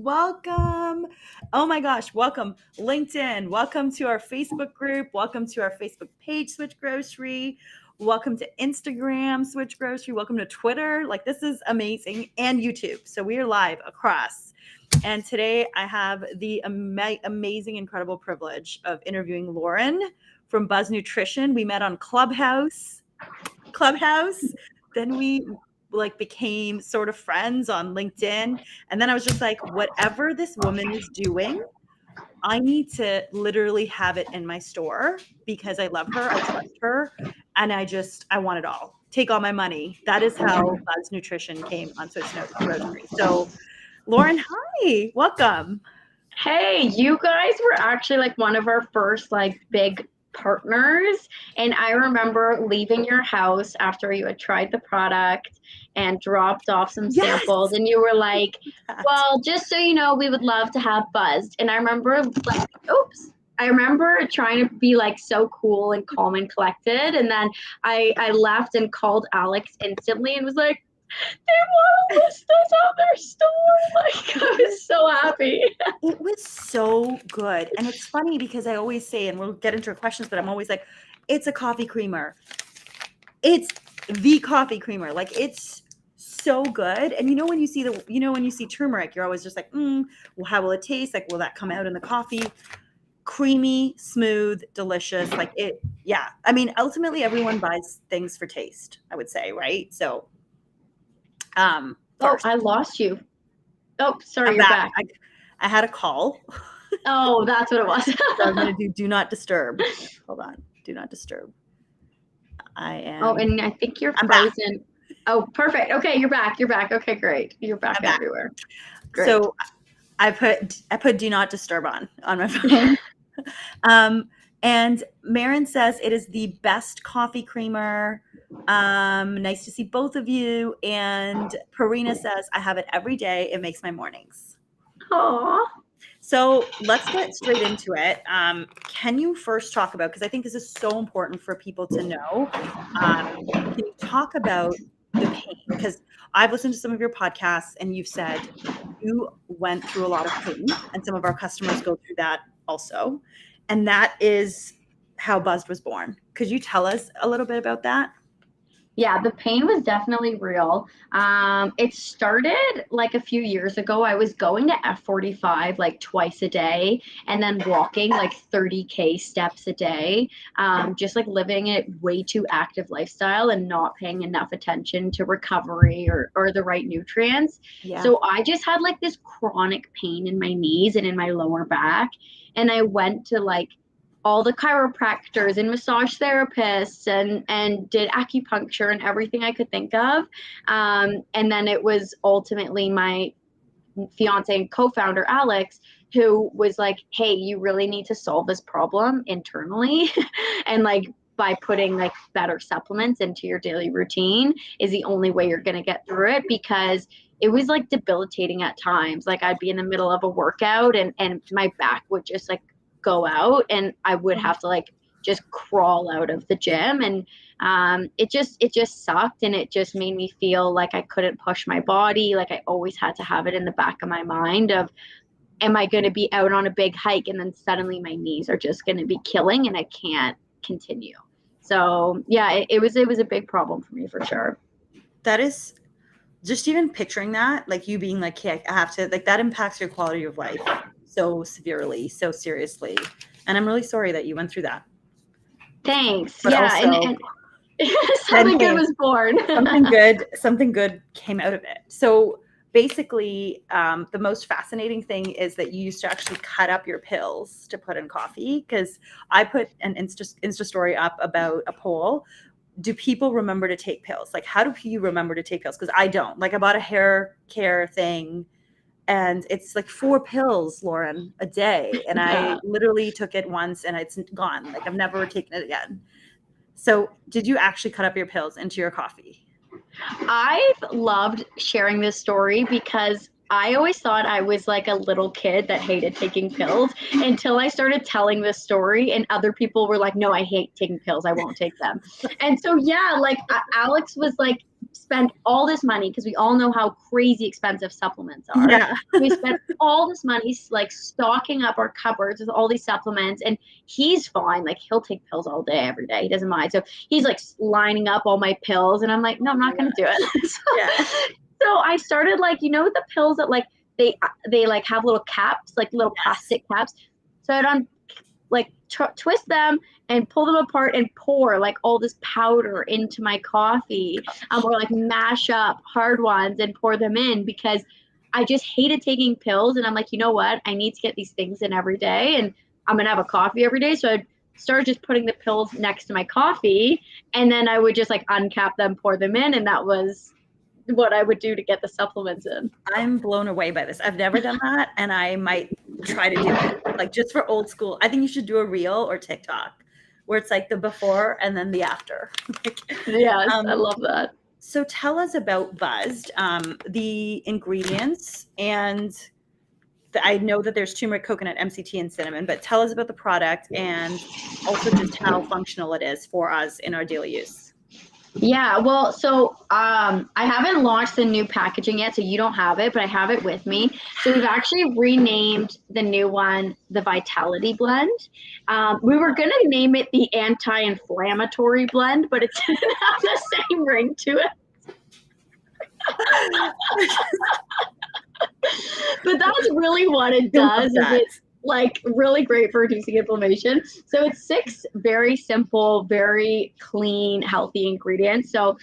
welcome. Oh my gosh, welcome LinkedIn. Welcome to our Facebook group. Welcome to our Facebook page, SwitchGrocery. Welcome to Instagram, SwitchGrocery. Welcome to Twitter. Like, this is amazing. And YouTube. So we are live across. And today I have the amazing, incredible privilege of interviewing Lauren from Buzz Nutrition. We met on Clubhouse. Then we became sort of friends on LinkedIn. And then I was just like, whatever this woman is doing, I need to literally have it in my store because I love her, I trust her, and I want it all. Take all my money. That is how Buzz Nutrition came on SwitchGrocery. So Lauren, hi, welcome. Hey, you guys were actually like one of our first big partners. And I remember leaving your house after you had tried the product and dropped off some samples. And you were like, well, just so you know, we would love to have Buzzed. And I remember trying to be so cool and calm and collected. And then I left and called Alex instantly and was like, they want to list us on their store. I was so happy. It was so good. And it's funny because I always say, and we'll get into your questions, but I'm always like, it's a coffee creamer. It's the coffee creamer. It's so good. And when you see turmeric, you're always just like, well, how will it taste? Will that come out in the coffee? Creamy, smooth, delicious. Yeah. I mean, ultimately everyone buys things for taste, I would say, right? So first. Oh, I lost you. Oh, sorry, you're back. I had a call. Oh, that's what it was. So I'm going to do not disturb. Hold on. Do not disturb. I am. Oh, and I think you're frozen. Oh, perfect. Okay, you're back. Okay, great. You're back everywhere. Great. So I put do not disturb on my phone. And Marin says it is the best coffee creamer. Nice to see both of you. And Parina says I have it every day. It makes my mornings. Aww. So let's get straight into it. Can you first talk about, because I think this is so important for people to know, can you talk about the pain? Because I've listened to some of your podcasts and you've said you went through a lot of pain, and some of our customers go through that also. And that is how Buzzed was born. Could you tell us a little bit about that? Yeah, the pain was definitely real. It started a few years ago. I was going to F45 twice a day and then walking 30K steps a day, just living a way too active lifestyle and not paying enough attention to recovery or the right nutrients. Yeah. So I just had this chronic pain in my knees and in my lower back. And I went to all the chiropractors and massage therapists and did acupuncture and everything I could think of. And then it was ultimately my fiance and co-founder, Alex, who was like, hey, you really need to solve this problem internally. And by putting better supplements into your daily routine is the only way you're going to get through it, because it was debilitating at times. I'd be in the middle of a workout and my back would just go out and I would have to just crawl out of the gym. And it just sucked. And it just made me feel like I couldn't push my body. I always had to have it in the back of my mind of, am I going to be out on a big hike and then suddenly my knees are just going to be killing and I can't continue. So yeah, it was a big problem for me for sure. That is just even picturing that, you being hey, I have to, that impacts your quality of life so severely, so seriously. And I'm really sorry that you went through that. Thanks. But yeah. And something good was born. something good came out of it. So basically, the most fascinating thing is that you used to actually cut up your pills to put in coffee, because I put an Insta story up about a poll. Do people remember to take pills? How do you remember to take pills? Because I don't. I bought a hair care thing and it's 4 pills, Lauren, a day. And I literally took it once and it's gone. I've never taken it again. So did you actually cut up your pills into your coffee? I've loved sharing this story because I always thought I was a little kid that hated taking pills until I started telling this story and other people were like, no, I hate taking pills. I won't take them. And so, yeah, Alex was spend all this money because we all know how crazy expensive supplements are. Yeah. We spent all this money like stocking up our cupboards with all these supplements, and he's fine. Like he'll take pills all day, every day. He doesn't mind. So he's like lining up all my pills, and I'm like, no, I'm not going to do it. Yeah. So I started like, the pills that like they like have little caps, like little plastic caps. So I'd twist them and pull them apart and pour like all this powder into my coffee, or like mash up hard ones and pour them in, because I just hated taking pills. And I'm like, you know what? I need to get these things in every day, and I'm going to have a coffee every day. So I started just putting the pills next to my coffee, and then I would just like uncap them, pour them in. And that was what I would do to get the supplements in. I'm blown away by this. I've never done that, and I might try to do it. Like just for old school. I think you should do a reel or TikTok where it's like the before and then the after. Yes, I love that. So tell us about Buzzed, the ingredients, and I know that there's turmeric, coconut, MCT, and cinnamon, but tell us about the product and also just how functional it is for us in our daily use. Yeah, well, so I haven't launched the new packaging yet, so you don't have it, but I have it with me. So we've actually renamed the new one the Vitality Blend. We were going to name it the Anti-Inflammatory Blend, but it didn't have the same ring to it. But that's really what it does. It's like really great for reducing inflammation. So it's 6 very simple, very clean, healthy ingredients. So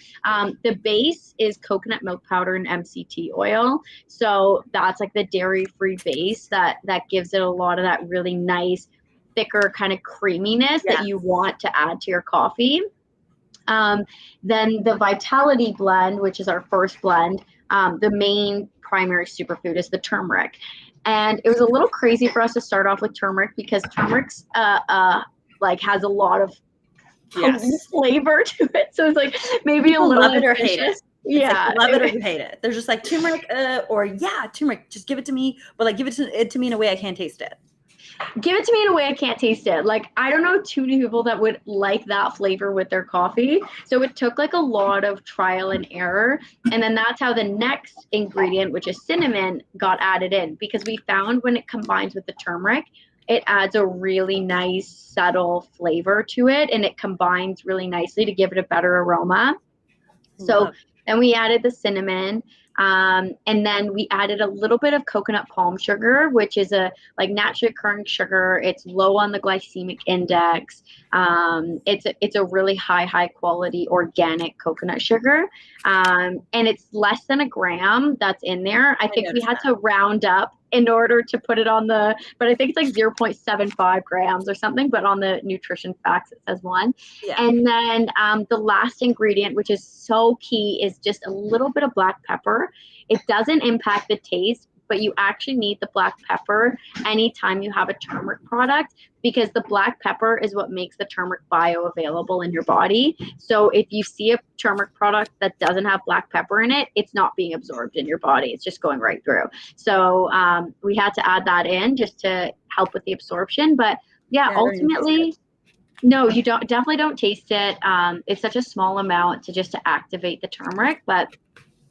the base is coconut milk powder and MCT oil. So that's like the dairy-free base that gives it a lot of that really nice, thicker kind of creaminess that you want to add to your coffee. Then the Vitality Blend, which is our first blend, the main primary superfood is the turmeric. And it was a little crazy for us to start off with turmeric because turmeric's like has a lot of flavor to it. So it's like maybe people a little love it or hate it. Yeah, like, love it or you hate it. There's just like turmeric, or turmeric. Just give it to me, but like give it to me in a way I can't taste it. Give it to me in a way I can't taste it. Like, I don't know too many people that would like that flavor with their coffee. So it took like a lot of trial and error. And then that's how the next ingredient, which is cinnamon, got added in, because we found when it combines with the turmeric, it adds a really nice subtle flavor to it, and it combines really nicely to give it a better aroma. So then we added the cinnamon. And then we added a little bit of coconut palm sugar, which is a like naturally occurring sugar. It's low on the glycemic index. It's a really high quality organic coconut sugar. And it's less than a gram that's in there. I think we had to round up in order to put it on but I think it's like 0.75 grams or something, but on the nutrition facts, it says 1. Yeah. And then the last ingredient, which is so key, is just a little bit of black pepper. It doesn't impact the taste, but you actually need the black pepper anytime you have a turmeric product, because the black pepper is what makes the turmeric bioavailable in your body. So if you see a turmeric product that doesn't have black pepper in it, it's not being absorbed in your body. It's just going right through. So we had to add that in just to help with the absorption. But yeah, ultimately, no, you definitely don't taste it. It's such a small amount to activate the turmeric, but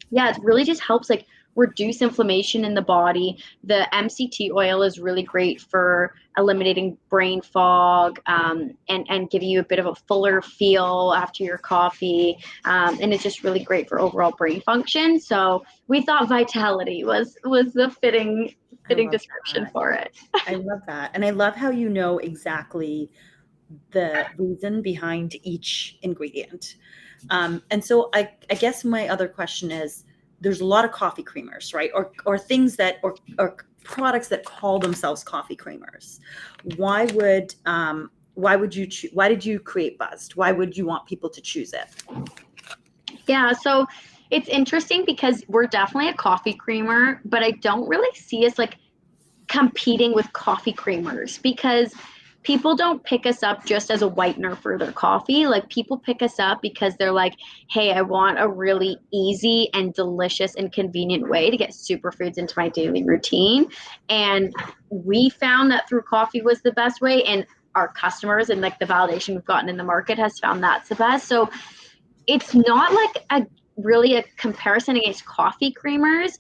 yeah, it really just helps like reduce inflammation in the body. The MCT oil is really great for eliminating brain fog, and giving you a bit of a fuller feel after your coffee. And it's just really great for overall brain function. So we thought Vitality was the fitting description for it. I love that. And I love how you know exactly the reason behind each ingredient. And so I guess my other question is, there's a lot of coffee creamers, right? Or things that, or products that call themselves coffee creamers. Why did you create Buzzed? Why would you want people to choose it? Yeah, so it's interesting because we're definitely a coffee creamer, but I don't really see us like competing with coffee creamers, because people don't pick us up just as a whitener for their coffee. Like, people pick us up because they're like, hey, I want a really easy and delicious and convenient way to get superfoods into my daily routine. And we found that through coffee was the best way, and our customers and like the validation we've gotten in the market has found that's the best. So it's not like really a comparison against coffee creamers.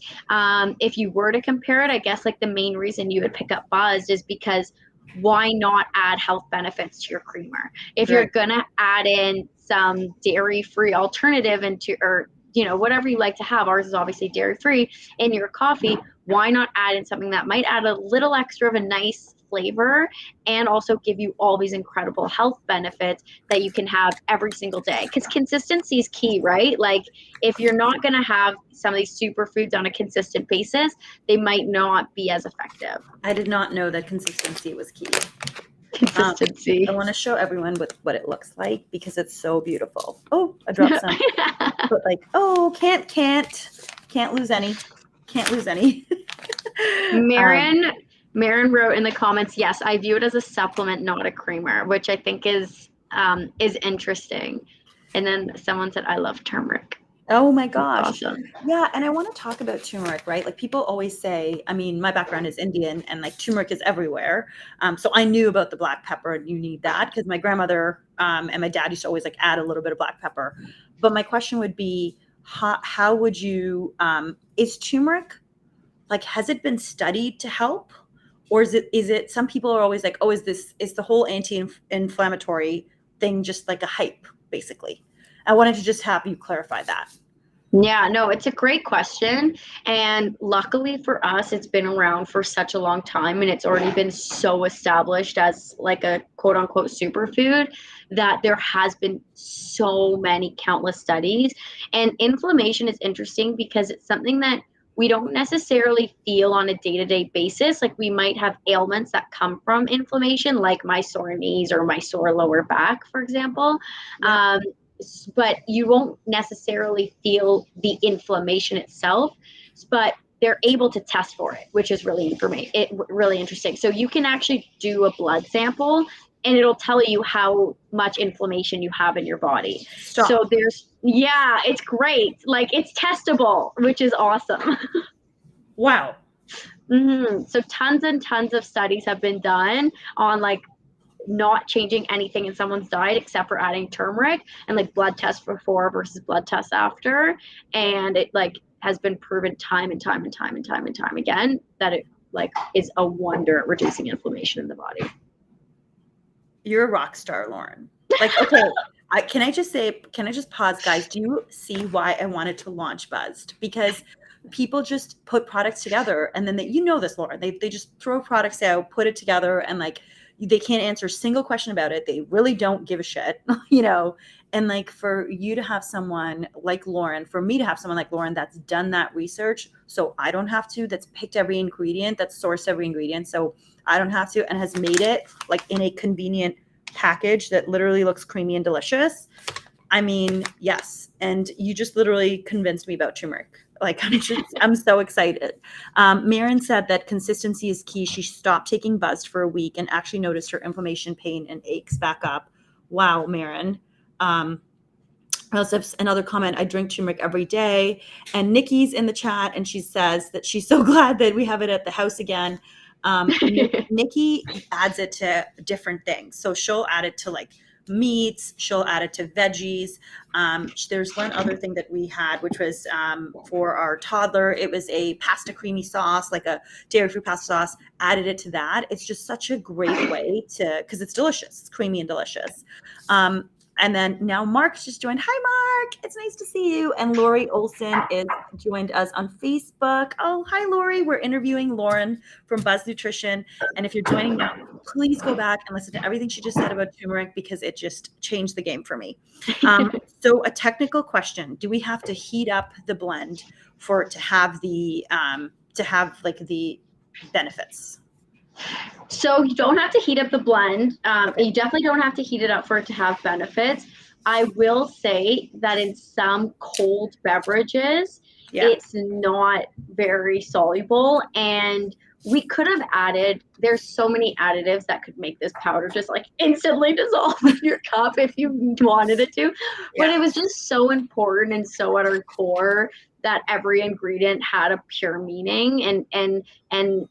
If you were to compare it, I guess like the main reason you would pick up Buzzed is because why not add health benefits to your creamer? If you're gonna add in some dairy-free alternative into, or whatever you like to have, ours is obviously dairy-free, in your coffee, why not add in something that might add a little extra of a nice flavor and also give you all these incredible health benefits that you can have every single day? Because consistency is key, right? Like if you're not going to have some of these superfoods on a consistent basis, they might not be as effective. I did not know that consistency was key. Consistency. I want to show everyone what it looks like because it's so beautiful. Oh, I dropped some. But like, oh, can't lose any. Can't lose any. Marin wrote in the comments, yes, I view it as a supplement, not a creamer, which I think is interesting. And then someone said, I love turmeric. Oh my gosh. Awesome. Yeah. And I want to talk about turmeric, right? Like people always say, I mean, my background is Indian and like turmeric is everywhere. So I knew about the black pepper and you need that because my grandmother and my dad used to always like add a little bit of black pepper. But my question would be, how would you, is turmeric, like, has it been studied to help? Or is it, some people are always like, oh, is the whole anti-inflammatory thing just like a hype, basically? I wanted to just have you clarify that. Yeah, no, it's a great question. And luckily for us, it's been around for such a long time and it's already been so established as like a quote unquote superfood that there has been so many countless studies. And inflammation is interesting because it's something that we don't necessarily feel on a day-to-day basis. Like we might have ailments that come from inflammation, like my sore knees or my sore lower back, for example. Yeah. But you won't necessarily feel the inflammation itself, but they're able to test for it, which is really really interesting. So you can actually do a blood sample and it'll tell you how much inflammation you have in your body. Stop. So it's great. Like it's testable, which is awesome. Wow. Mm-hmm. So tons and tons of studies have been done on like not changing anything in someone's diet except for adding turmeric and like blood tests before versus blood tests after. And it like has been proven time and time again that it like is a wonder at reducing inflammation in the body. You're a rock star, Lauren. Like, okay, can I just pause, guys? Do you see why I wanted to launch Buzzed? Because people just put products together and then this, Lauren, they just throw products out, put it together, and like, they can't answer a single question about it. They really don't give a shit, and like for you to have someone like Lauren, for me to have someone like Lauren that's done that research, so I don't have to, that's picked every ingredient, that's sourced every ingredient, so I don't have to, and has made it like in a convenient package that literally looks creamy and delicious. I mean, yes. And you just literally convinced me about turmeric. Like, I'm so excited. Marin said that consistency is key. She stopped taking Buzzed for a week and actually noticed her inflammation, pain, and aches back up. Wow, Marin. Also, another comment, I drink turmeric every day. And Nikki's in the chat, and she says that she's so glad that we have it at the house again. Nikki adds it to different things. So she'll add it to like meats, she'll add it to veggies. There's one other thing that we had, which was for our toddler. It was a pasta creamy sauce, like a dairy-free pasta sauce, added it to that. It's just such a great way because it's delicious. It's creamy and delicious. And then now Mark's just joined. Hi, Mark. It's nice to see you. And Lori Olson is joined us on Facebook. Oh, hi, Lori. We're interviewing Lauren from Buzz Nutrition. And if you're joining now, please go back and listen to everything she just said about turmeric because it just changed the game for me. So a technical question. Do we have to heat up the blend for it to have the benefits? So you don't have to heat up the blend. You definitely don't have to heat it up for it to have benefits. I will say that in some cold beverages, it's not very soluble. And we could have added, there's so many additives that could make this powder just like instantly dissolve in your cup if you wanted it to. But it was just so important and so at our core that every ingredient had a pure meaning and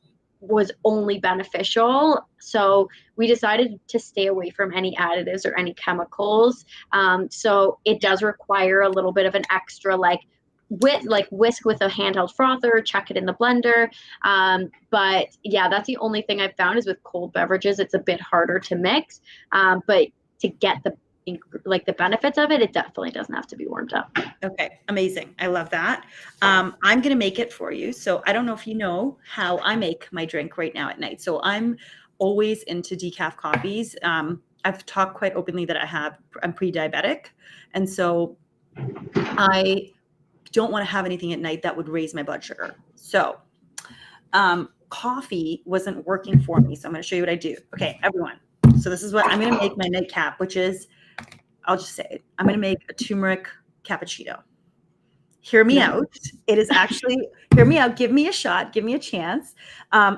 was only beneficial. So we decided to stay away from any additives or any chemicals. So it does require a little bit of an extra whisk with a handheld frother, check it in the blender. But yeah, that's the only thing I've found is with cold beverages, it's a bit harder to mix. But to get the benefits of it, it definitely doesn't have to be warmed up. Okay, amazing. I love that. I'm going to make it for you. So I don't know if you know how I make my drink right now at night. So I'm always into decaf coffees. I've talked quite openly that I'm pre-diabetic. And so I don't want to have anything at night that would raise my blood sugar. So coffee wasn't working for me. So I'm going to show you what I do. Okay, everyone. So this is what I'm going to make my nightcap, which is, I'll just say it. I'm going to make a turmeric cappuccino. Hear me out. It is actually, hear me out. Give me a shot. Give me a chance.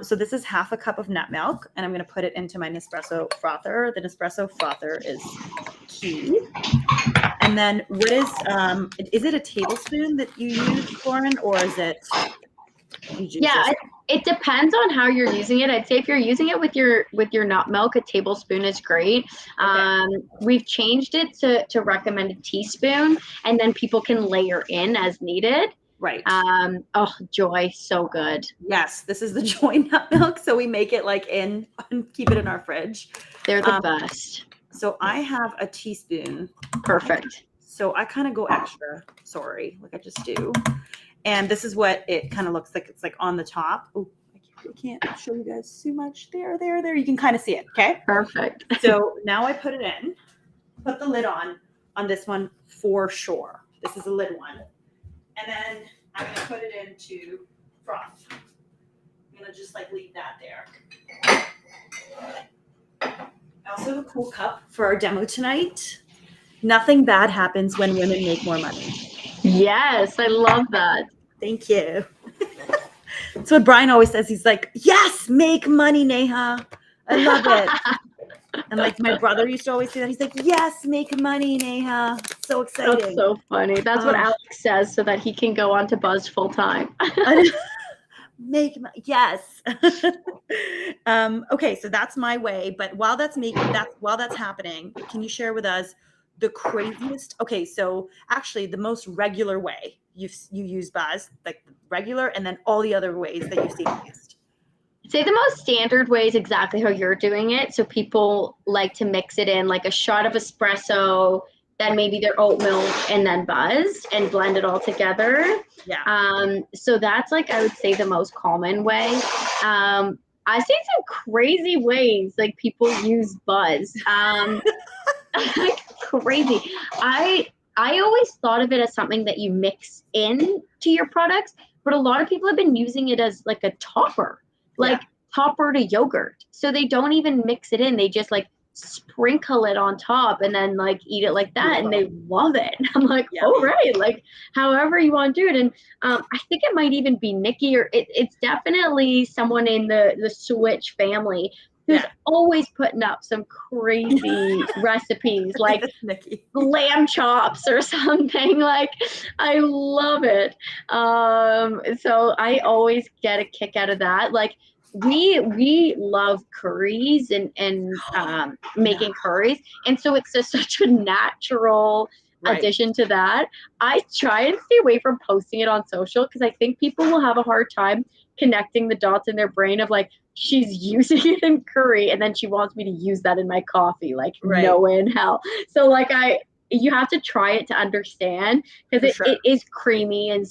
So this is half a cup of nut milk, and I'm going to put it into my Nespresso frother. The Nespresso frother is key. And then what is it a tablespoon that you use, Lauren, or is it? Yeah, it depends on how you're using it. I'd say if you're using it with your nut milk, a tablespoon is great. Okay. We've changed it to recommend a teaspoon, and then people can layer in as needed. Right. Oh, Joy, so good. Yes, this is the Joy nut milk. So we make it and keep it in our fridge. They're the best. So I have a teaspoon. Perfect. So I kind of go extra. Sorry, like I just do. And this is what it kind of looks like. It's like on the top. Oh, I can't show you guys too much. There. You can kind of see it. Okay. Perfect. So now I put it in. Put the lid on this one for sure. This is a lid one. And then I'm going to put it into froth. I'm going to just leave that there. I also have a cool cup for our demo tonight. Nothing bad happens when women make more money. Yes, I love that. Thank you. That's what Brian always says. He's like, yes, make money, Neha. I love it. And my brother used to always say that. He's like, yes, make money, Neha. So exciting. That's so funny. That's what Alex says so that he can go on to Buzz full time. Make money. Yes. Okay, so that's my way. But while that's happening, can you share with us the craziest? Okay, so actually the most regular way you use Buzz, like regular, and then all the other ways that you've seen used. I'd say the most standard way is exactly how you're doing it. So people like to mix it in like a shot of espresso, then maybe their oat milk, and then Buzz and blend it all together. Yeah. So that's I would say the most common way. I see some crazy ways people use Buzz. Crazy. I always thought of it as something that you mix in to your products, but a lot of people have been using it as a topper, topper to yogurt. So they don't even mix it in. They just sprinkle it on top and then eat it like that. And they love it. I'm all right, however you want to do it. And I think it might even be Nikki, or it's definitely someone in the Switch family who's always putting up some crazy recipes, like lamb chops or something. I love it. So I always get a kick out of that. We love curries and making curries. And so it's just such a natural addition to that. I try and stay away from posting it on social because I think people will have a hard time connecting the dots in their brain of she's using it in curry and then she wants me to use that in my coffee. No way in hell. So you have to try it to understand because it is creamy and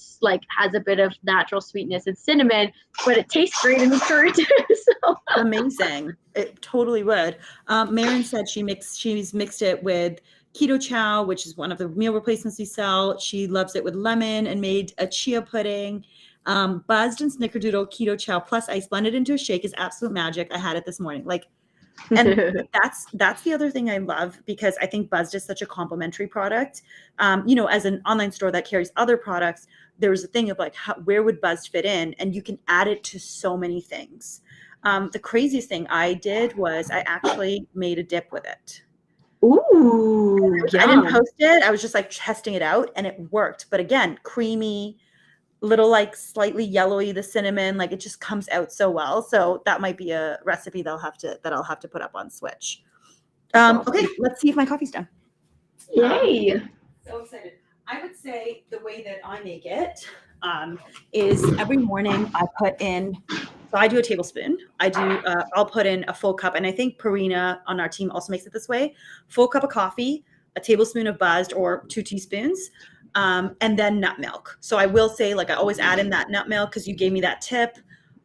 has a bit of natural sweetness and cinnamon, but it tastes great in the curry too. So. Amazing. It totally would. Marin said she's mixed it with keto chow, which is one of the meal replacements we sell. She loves it with lemon and made a chia pudding. Buzzed and snickerdoodle keto chow plus ice blended into a shake is absolute magic. I had it this morning. And that's the other thing I love, because I think Buzzed is such a complementary product. As an online store that carries other products, there's a thing of where would Buzzed fit in? And you can add it to so many things. The craziest thing I did was I actually made a dip with it. Ooh, I didn't post it. I was just testing it out and it worked. But again, creamy, little like slightly yellowy, the cinnamon, like it just comes out so well. So that might be a recipe that I'll have to put up on Switch. Okay, let's see if my coffee's done. Yay. So excited. I would say the way that I make it is every morning I put in, so I do a tablespoon. I'll put in a full cup, and I think Parina on our team also makes it this way. Full cup of coffee, a tablespoon of buzzed or 2 teaspoons, and then nut milk. So I will say, like I always add in that nut milk because you gave me that tip.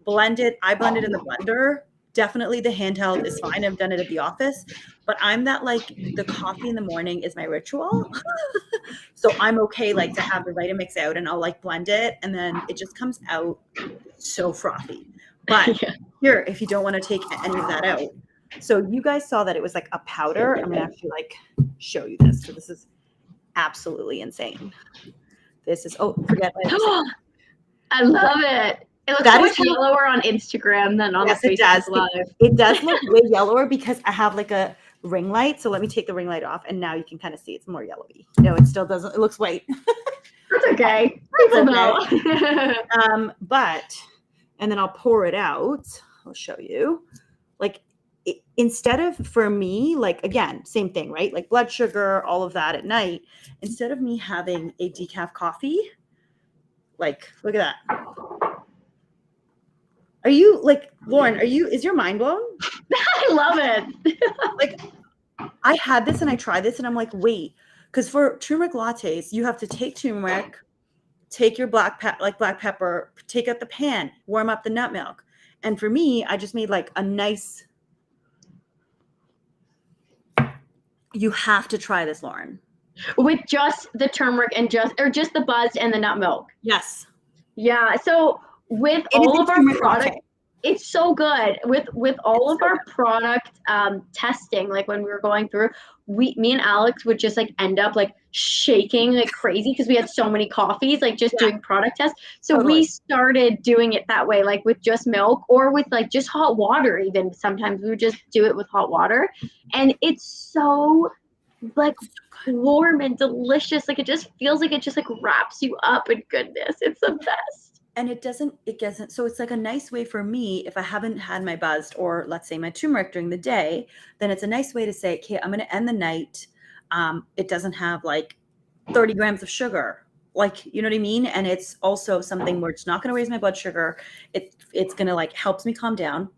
Blend it. I blend it in the blender. Definitely the handheld is fine. I've done it at the office, but I'm that like the coffee in the morning is my ritual. So I'm okay like to have the Vitamix out and I'll like blend it and then it just comes out so frothy. But here, if you don't want to take any of that out. So you guys saw that it was like a powder. I'm gonna actually like show you this. So this is absolutely insane. This is forget I love it. It looks so much yellower on Instagram than on the Facebook Live. It does look way yellower because I have like a ring light. So let me take the ring light off and now you can kind of see it's more yellowy. No, it still doesn't. It looks white. That's okay. People know. And then I'll pour it out. I'll show you. Like instead of, for me, like again, same thing, right? Like blood sugar, all of that at night. Instead of me having a decaf coffee, like look at that. Are you like, Lauren, is your mind blown? I love it. Like I had this and I tried this and I'm like, wait, because for turmeric lattes, you have to take turmeric, take your black pepper, take out the pan, warm up the nut milk. And for me, I just made like a nice, you have to try this, Lauren. With just the turmeric and just the buzzed and the nut milk. Yes. Yeah. So with all of our product, it's so good. With all of our product testing, like when we were going through, me and Alex would just like end up like shaking like crazy because we had so many coffees, like just doing product tests. So we started doing it that way, like with just milk or with like just hot water. Even sometimes we would just do it with hot water, and it's so like warm and delicious. Like it just feels like it just like wraps you up in goodness. It's the best. And it doesn't, so it's like a nice way for me, if I haven't had my buzzed or let's say my turmeric during the day, then it's a nice way to say, okay, I'm going to end the night. It doesn't have like 30 grams of sugar, like, you know what I mean? And it's also something where it's not going to raise my blood sugar. It's going to like helps me calm down.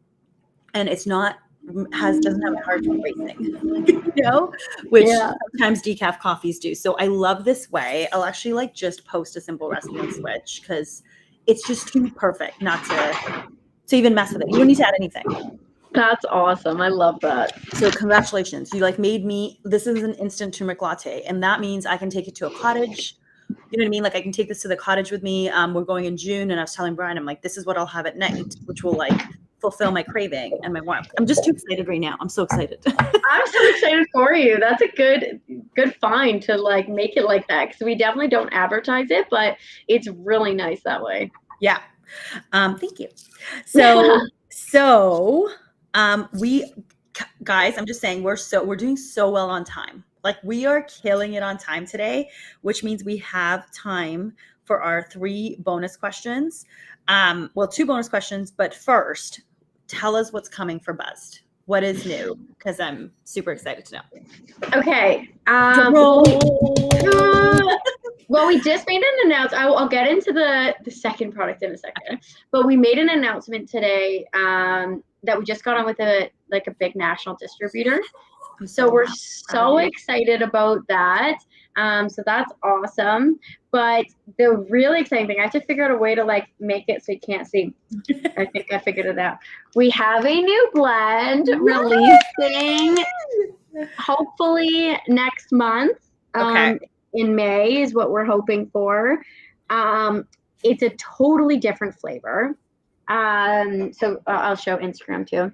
And it's not, doesn't have a heart racing, you know, which sometimes decaf coffees do. So I love this way. I'll actually like just post a simple recipe on Switch because it's just too perfect not to even mess with it. You don't need to add anything. That's awesome. I love that. So congratulations. You like made me, this is an instant turmeric latte. And that means I can take it to a cottage. You know what I mean? Like I can take this to the cottage with me. We're going in June and I was telling Brian, I'm like, this is what I'll have at night, which will like fulfill my craving and my warmth. I'm just too excited right now. I'm so excited. I'm so excited for you. That's a good find to like make it like that. Cause we definitely don't advertise it, but it's really nice that way. Yeah. Thank you. So we guys, I'm just saying we're doing so well on time. Like we are killing it on time today, which means we have time for our 3 bonus questions. 2 bonus questions, but first, tell us what's coming for Buzzed. What is new? Because I'm super excited to know. Okay. Well, we just made an announcement. I'll get into the second product in a second. But we made an announcement today that we just got on with a big national distributor. So we're so excited about that. So that's awesome. But the really exciting thing, I have to figure out a way to like make it so you can't see. I think I figured it out. We have a new blend releasing hopefully next month. In May is what we're hoping for. It's a totally different flavor. So I'll show Instagram too.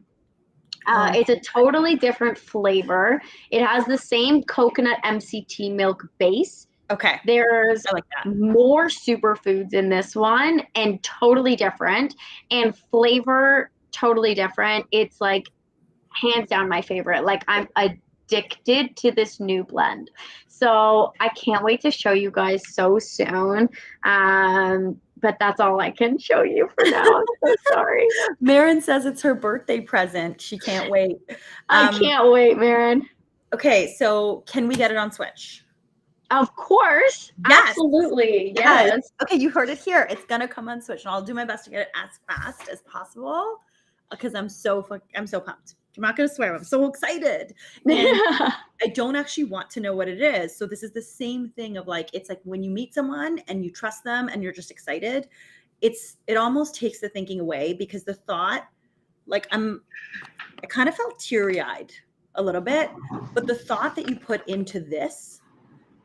It's a totally different flavor. It has the same coconut MCT milk base. Okay. There's more superfoods in this one and totally different, and flavor totally different. It's like hands down my favorite. Like I'm addicted to this new blend. So I can't wait to show you guys so soon. but that's all I can show you for now. I'm so sorry. Marin says it's her birthday present. She can't wait. I can't wait, Marin. Okay, so can we get it on Switch? Of course. Yes. Absolutely. Yes. Okay, you heard it here. It's gonna come on Switch, and I'll do my best to get it as fast as possible because I'm so pumped. I'm not gonna swear. I'm so excited, and I don't actually want to know what it is. So this is the same thing of like, it's like when you meet someone and you trust them and you're just excited. It almost takes the thinking away because the thought, like I kind of felt teary-eyed a little bit, but the thought that you put into this.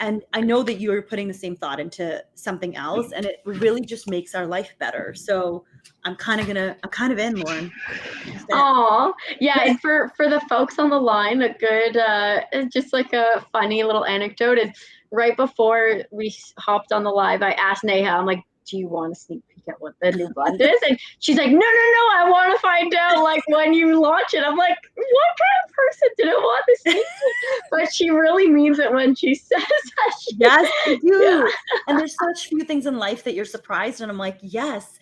And I know that you're putting the same thought into something else, and it really just makes our life better. So I'm kind of in, Lauren. Oh, yeah. And for the folks on the line, a good, just like a funny little anecdote is right before we hopped on the live, I asked Neha, I'm like, do you want to sneak peek at what the new blend is? And she's like, no, I want to find out like when you launch it. I'm like, what kind of person didn't want the sneak peek? But she really means it when she says that. Yes, you do. Yeah. And there's such few things in life that you're surprised. And I'm like, yes.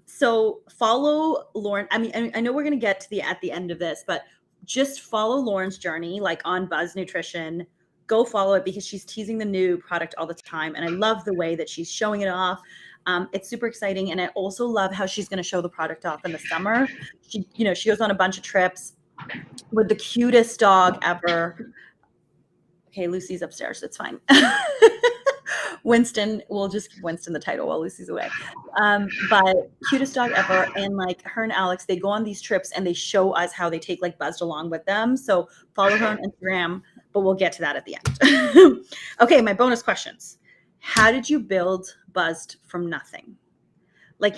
So follow Lauren. I mean, I know we're going to get to at the end of this, but just follow Lauren's journey, like on Buzz Nutrition. Go follow it because she's teasing the new product all the time. And I love the way that she's showing it off. It's super exciting. And I also love how she's going to show the product off in the summer. She goes on a bunch of trips with the cutest dog ever. Okay, Lucy's upstairs. It's fine. Winston, we'll just give Winston the title while Lucy's away. But cutest dog ever. And like her and Alex, they go on these trips and they show us how they take like Buzzed along with them. So follow her on Instagram, but we'll get to that at the end. Okay, my bonus questions. How did you build Buzzed from nothing? Like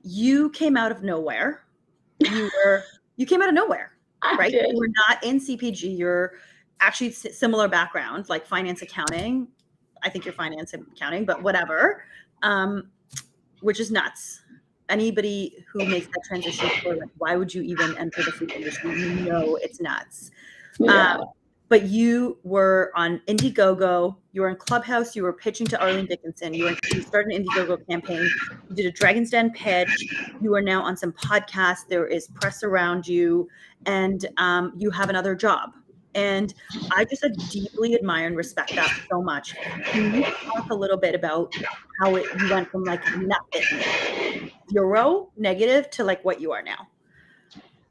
you came out of nowhere. You came out of nowhere, right? You were not in CPG. You're actually similar background, like finance, accounting. I think you're finance and accounting, but whatever, which is nuts. Anybody who makes that transition, why would you even enter the food industry? You know it's nuts. Yeah. But you were on Indiegogo. You were in Clubhouse. You were pitching to Arlene Dickinson. You started an Indiegogo campaign. You did a Dragon's Den pitch. You are now on some podcasts. There is press around you, and you have another job. And I just deeply admire and respect that so much. Can you talk a little bit about how you went from like nothing, zero, negative to like what you are now?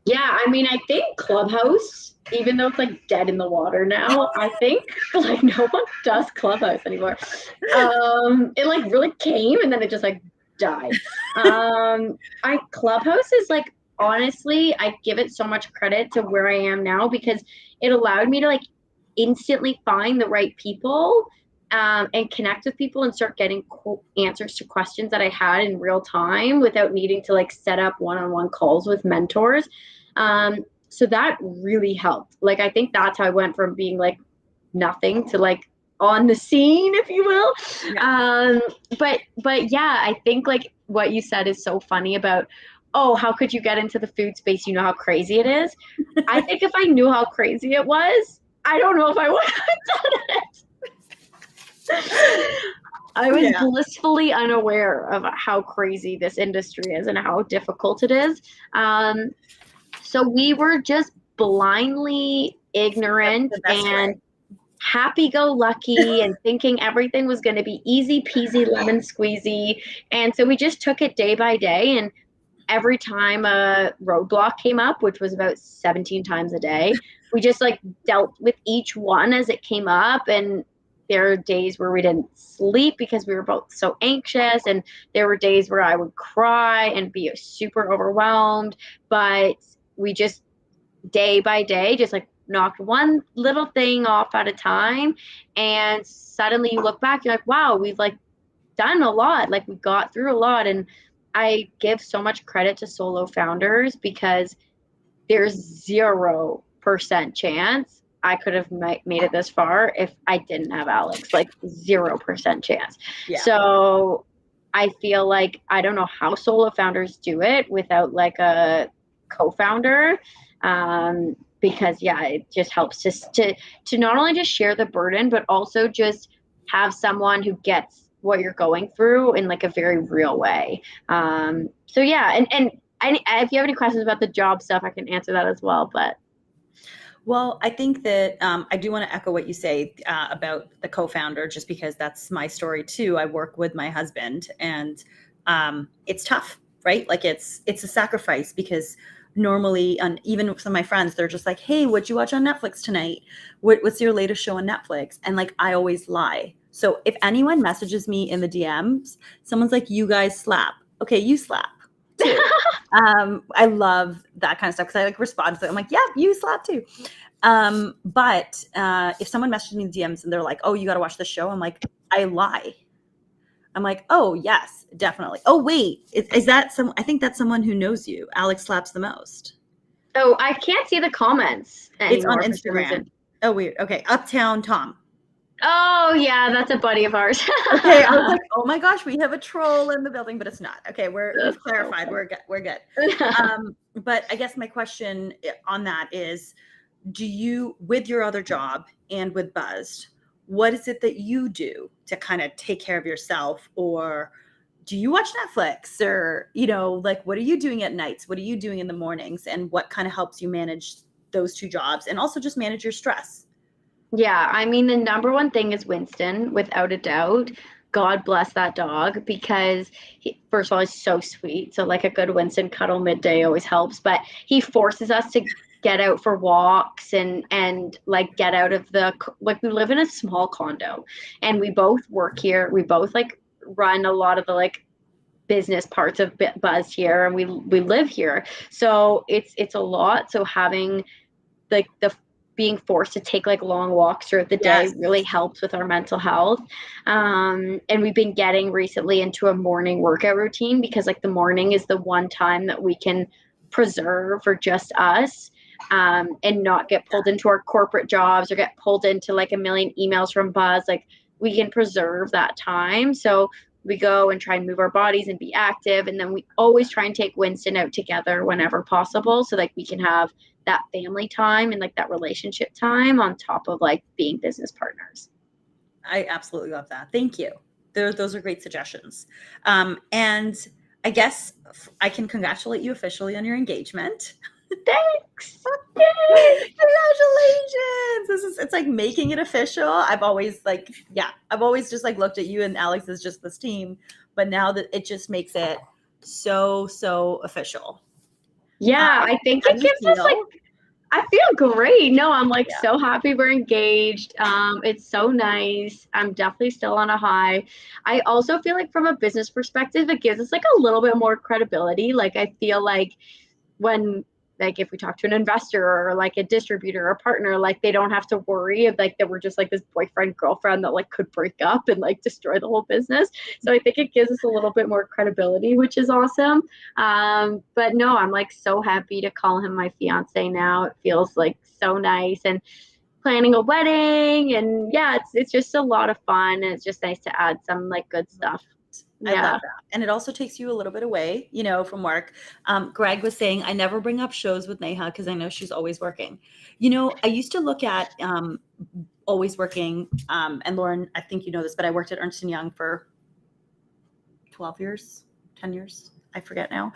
Yeah, I mean, I think Clubhouse, even though it's like dead in the water now, I think like no one does Clubhouse anymore. It like really came and then it just like died. Clubhouse is like, honestly, I give it so much credit to where I am now because it allowed me to like instantly find the right people and connect with people and start getting answers to questions that I had in real time without needing to like set up one-on-one calls with mentors. So that really helped. Like, I think that's how I went from being like nothing to like on the scene, if you will. Yeah. But yeah, I think like what you said is so funny about, oh, how could you get into the food space? You know how crazy it is. I think if I knew how crazy it was, I don't know if I would have done it. I was blissfully unaware of how crazy this industry is and how difficult it is. So we were just blindly ignorant and happy-go-lucky and thinking everything was going to be easy peasy lemon squeezy. And so we just took it day by day, and every time a roadblock came up, which was about 17 times a day, we just like dealt with each one as it came up. And there are days where we didn't sleep because we were both so anxious, and there were days where I would cry and be super overwhelmed, but we just day by day just like knocked one little thing off at a time. And suddenly you look back, you're like, wow, we've like done a lot, like we got through a lot. And I give so much credit to solo founders because there's 0% chance I could have made it this far if I didn't have Alex, like 0% chance. Yeah. So I feel like I don't know how solo founders do it without like a co-founder, because it just helps just to not only just share the burden, but also just have someone who gets what you're going through in like a very real way. So yeah, and if you have any questions about the job stuff, I can answer that as well. But Well, I think that I do want to echo what you say about the co-founder, just because that's my story too. I work with my husband, and it's tough, right? Like it's a sacrifice because normally, and even some of my friends, they're just like, "Hey, what'd you watch on Netflix tonight? What's your latest show on Netflix?" And like I always lie. So if anyone messages me in the DMs, someone's like, "You guys slap." Okay, you slap too. I love that kind of stuff because I like respond to it. I'm like, "Yeah, you slap too." But if someone messages me in DMs and they're like, "Oh, you got to watch the show," I'm like, I lie. I'm like, "Oh, yes, definitely." Oh, wait, is that some? I think that's someone who knows you. Alex slaps the most. oh, I can't see the comments It's on anymore for some Instagram. reason. Oh, weird. Okay, Uptown Tom. Oh yeah, that's a buddy of ours. Okay, I was like, "Oh my gosh, we have a troll in the building," but it's not. Okay, we've That's so clarified. We're good. We're good. funny. But I guess my question on that is, do you, with your other job and with Buzzed, what is it that you do to kind of take care of yourself? Or do you watch Netflix? Or, like, what are you doing at nights? What are you doing in the mornings? And what kind of helps you manage those two jobs and also just manage your stress? Yeah, I mean, the number one thing is Winston, without a doubt. God bless that dog because first of all, he's so sweet. So, like a good Winston cuddle midday always helps. But he forces us to get out for walks and like get out of like we live in a small condo, and we both work here. We both like run a lot of the like business parts of Buzz here, and we live here. So it's a lot. So having like the being forced to take like long walks throughout the day Yes. really helps with our mental health. And we've been getting recently into a morning workout routine because like the morning is the one time that we can preserve for just us, and not get pulled into our corporate jobs or get pulled into like a million emails from Buzz. Like we can preserve that time. So we go and try and move our bodies and be active. And then we always try and take Winston out together whenever possible. So like we can have that family time and like that relationship time on top of like being business partners. I absolutely love that. Thank you. Those are great suggestions. And I guess I can congratulate you officially on your engagement. Thanks. Yay. Congratulations. It's like making it official. I've always just like looked at you and Alex as just this team, but now that it just makes it so official. Yeah, I think How it do you gives us like feel? I feel great. No, I'm like Yeah. so happy we're engaged. It's so nice. I'm definitely still on a high. I also feel like from a business perspective, it gives us like a little bit more credibility. Like I feel like when like if we talk to an investor or like a distributor or partner, like they don't have to worry of like that we're just like this boyfriend girlfriend that like could break up and like destroy the whole business. So I think it gives us a little bit more credibility, which is awesome. But no, I'm like so happy to call him my fiance now. It feels like so nice, and planning a wedding, and yeah, it's just a lot of fun, and it's just nice to add some like good stuff. I love Yeah. that. And it also takes you a little bit away, from work. Greg was saying, I never bring up shows with Neha because I know she's always working. I used to look at always working, and Lauren, I think you know this, but I worked at Ernst & Young for 12 years, 10 years. I forget now.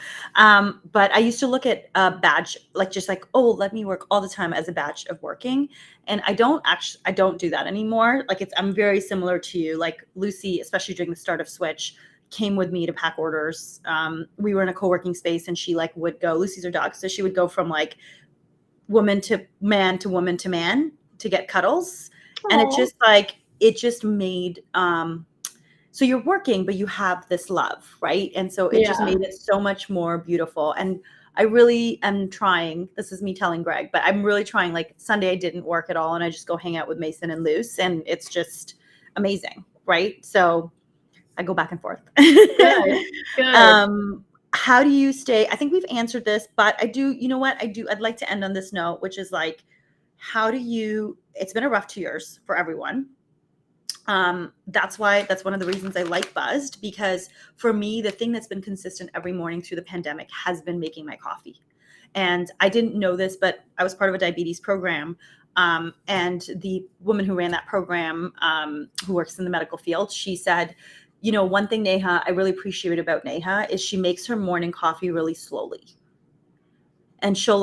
But I used to look at a badge, like just like, oh, let me work all the time as a badge of working. And I don't do that anymore. Like I'm very similar to you. Like Lucy, especially during the start of Switch, came with me to pack orders. We were in a co-working space and she like would go, Lucy's her dog. So she would go from like woman to man to woman to man to get cuddles. And Aww. it just made, so you're working, but you have this love, right? And so it just Yeah. made it so much more beautiful. And I really am trying, this is me telling Greg, but I'm really trying, like Sunday I didn't work at all and I just go hang out with Mason and Luce and it's just amazing, right? So I go back and forth. Good. Good. um, how do you stay? I think we've answered this, but I do, you know what? I'd like to end on this note, which is like, it's been a rough 2 years for everyone. That's one of the reasons I like Buzzed, because for me, the thing that's been consistent every morning through the pandemic has been making my coffee. And I didn't know this, but I was part of a diabetes program. And the woman who ran that program, who works in the medical field, she said, one thing I really appreciate about Neha is she makes her morning coffee really slowly. And she'll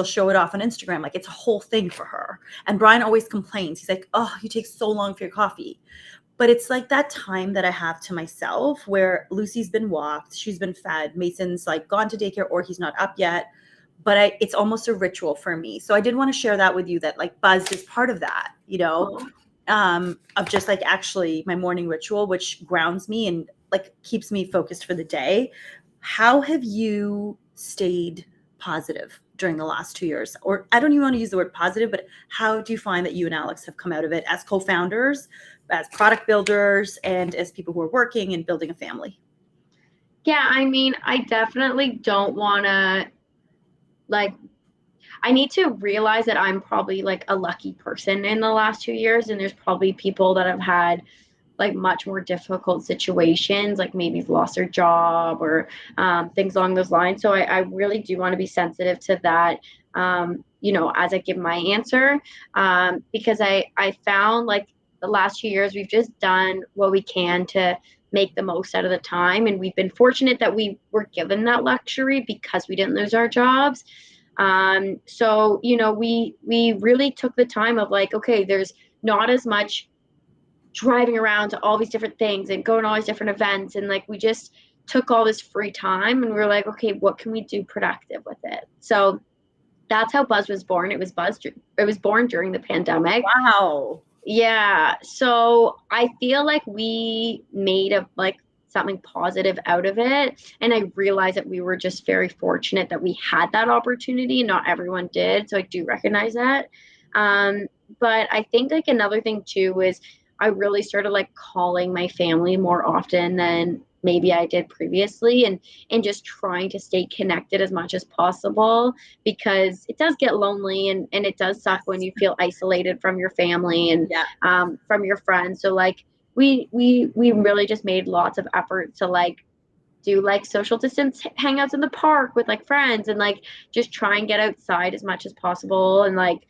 show it off on Instagram. Like, it's a whole thing for her. And Brian always complains. He's like, oh, you take so long for your coffee. But it's like that time that I have to myself where Lucy's been walked, she's been fed, Mason's like gone to daycare or he's not up yet. But it's almost a ritual for me. So I did want to share that with you, that like Buzz is part of that, of just like actually my morning ritual, which grounds me and like keeps me focused for the day. How have you stayed positive during the last 2 years? Or I don't even want to use the word positive, but how do you find that you and Alex have come out of it as co-founders, as product builders, and as people who are working and building a family? Yeah, I mean, I definitely don't want to, like, I need to realize that I'm probably like a lucky person in the last 2 years. And there's probably people that have had like much more difficult situations, like maybe lost their job or things along those lines. So I really do want to be sensitive to that, as I give my answer, because I found like the last 2 years, we've just done what we can to make the most out of the time. And we've been fortunate that we were given that luxury because we didn't lose our jobs. So, we really took the time of like, okay, there's not as much driving around to all these different things and going to all these different events. And like, we just took all this free time and we were like, okay, what can we do productive with it? So that's how Buzz was born. It was born during the pandemic. Wow. Yeah. So I feel like we made something positive out of it. And I realized that we were just very fortunate that we had that opportunity. Not everyone did. So I do recognize that. But I think like another thing too is I really started like calling my family more often than maybe I did previously, and just trying to stay connected as much as possible, because it does get lonely, and it does suck when you feel isolated from your family and from your friends. So like we really just made lots of effort to like do like social distance hangouts in the park with like friends, and like just try and get outside as much as possible, and like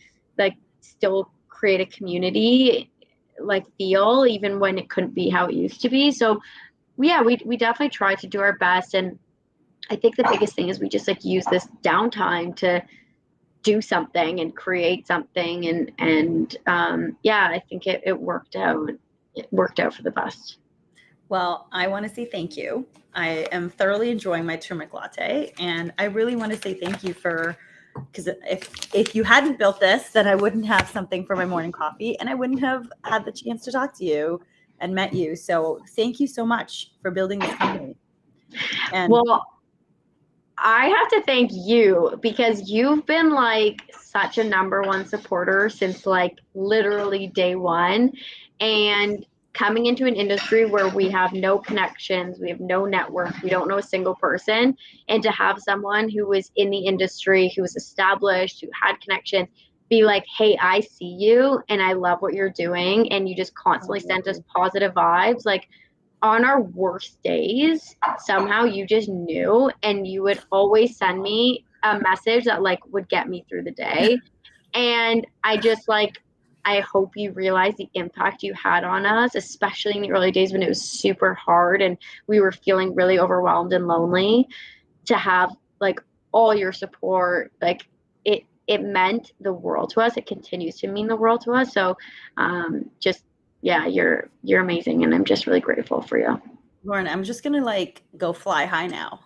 still create a community like feel even when it couldn't be how it used to be. So yeah, we definitely try to do our best. And I think the biggest thing is we just like use this downtime to do something and create something, and yeah, I think it worked out. It worked out for the best. Well, I want to say thank you. I am thoroughly enjoying my turmeric latte, and I really want to say thank you because if you hadn't built this, then I wouldn't have something for my morning coffee, and I wouldn't have had the chance to talk to you and met you. So thank you so much for building this company. And well, I have to thank you because you've been like such a number one supporter since like literally day one. And coming into an industry where we have no connections, we have no network, we don't know a single person. And to have someone who was in the industry, who was established, who had connections, be like, hey, I see you and I love what you're doing. And you just constantly sent us positive vibes. Like, on our worst days, somehow you just knew, and you would always send me a message that like would get me through the day. And I just like, I hope you realize the impact you had on us, especially in the early days when it was super hard and we were feeling really overwhelmed and lonely. To have like all your support, like it meant the world to us. It continues to mean the world to us. So just yeah, you're amazing, and I'm just really grateful for you. Lauren, I'm just gonna like go fly high now.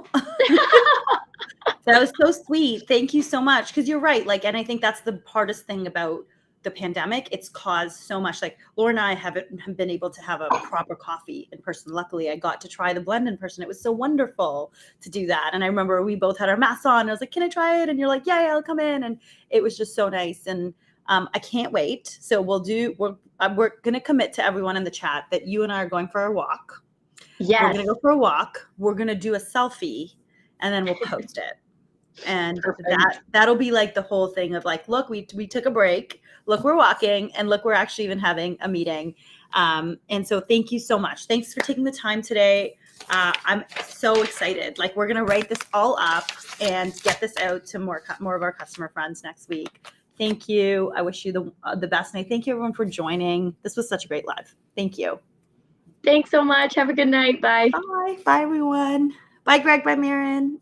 That was so sweet. Thank you so much. Because you're right. Like, and I think that's the hardest thing about the pandemic. It's caused so much. Like, Laura and I haven't been able to have a proper coffee in person. Luckily, I got to try the blend in person. It was so wonderful to do that. And I remember we both had our masks on. I was like, "Can I try it?" And you're like, "Yeah, I'll come in." And it was just so nice. And I can't wait. So we're going to commit to everyone in the chat that you and I are going for a walk. Yes. We're going to go for a walk. We're going to do a selfie, and then we'll post it. And that'll be like the whole thing of like, look, we took a break. Look, we're walking, and look, we're actually even having a meeting. And so thank you so much. Thanks for taking the time today. I'm so excited. Like, we're going to write this all up and get this out to more of our customer friends next week. Thank you. I wish you the best. And I thank you everyone for joining. This was such a great live. Thank you. Thanks so much. Have a good night. Bye. Bye. Bye, everyone. Bye, Greg. Bye, Marin.